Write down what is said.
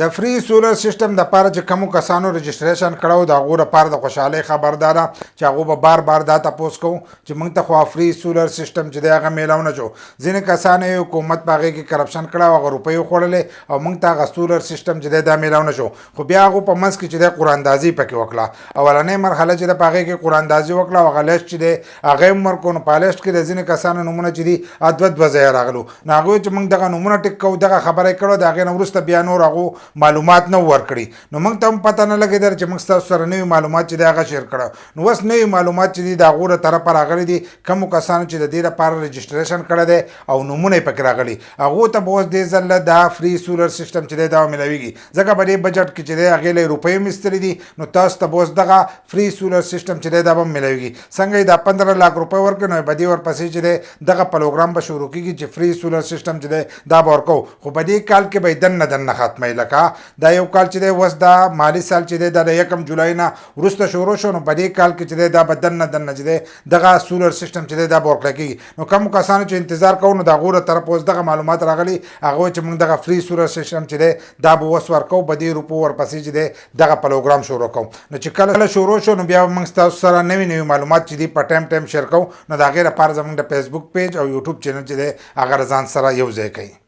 د فری سولر سیستم د پاره چې کوم کسانو رجسټریشن کړو د هغو لپاره د خوشحالۍ خبر دا ده چې هغو به بار بار دا تپوس کوو چې موږ ته خو فری سولر سیستم چې دی هغه میلاو نه شو. ځینې کسان یې حکومت په هغې کې کرپشن کړی او هغه روپۍ وخوړلې او موږ ته هغه سولر سیستم چې دی دا میلاو نه شو. خو بیا هغو په منځ کې چې دی قراندازي پکې وکړه. اولنۍ مرحله چې ده په هغې کې قراندازي وکړه او هغه لیست چې دی هغه یې ورکړو. نو په لیست کې د ځینې کسانو نومونه چې دي دوه ځایه راغلو. نو هغوی چې موږ دغه نومونه ټیک کوو دغه خبره یې کړو د هغې نه وروسته بیا نور هغو معلومات نه ورکړي. نو موږ ته هم پته نه لګېدل چې موږ ستاسو سره نوي معلومات چې دی هغه شیر کړه. نو اوس نوي معلومات چې دي د هغو له طرفه راغلي دي کومو کسانو چې د دې لپاره رجسټریشن کړی دی او نومونه یې پکې راغلي هغو ته به اوس دې ځل دا فری سولر سیستم چې دی دا میلاویږي. ځکه په دې بجټ کې چې دی هغې له روپۍ هم ایستلي دي. نو تاسو ته به اوس دغه فری سولر سیستم چې دی دا به هم میلاویږي. څنګه یې دا 15 लाख روپۍ ورکړي نو په دې ورپسې چې دی دغه پروګرام به شروع کېږي چې فری سولر سیستم چې دی دا به ورکوو. خو په دې کال کې به یې دننه ختموي. لکه دا یو کال چې دی اوس دا مالي سال چې دی دا د 1 جولای نه وروسته شروع شو. نو په دې کال کې چې دی دا به دننه چې دی دغه سولر سیستم چې دی دا به ورکړی کېږي. نو کوم کسانو چې انتظار کوو نو د هغو له طرفه اوس دغه معلومات راغلي هغه چې موږ دغه فری سولر سیستم چې دی دا به اوس ورکوو. په دې روپو ورپسې چې دی دغه پروګرام شروع کوو. نو چې کله شروع شو نو بیا موږ ستاسو سره نوي معلومات چې دي په ټایم شیر کوو. نو د هغې لپاره زموږ د فیسبوک پیج او یوټیوب چینل چې دی هغه ځان سره یو ځای کوي.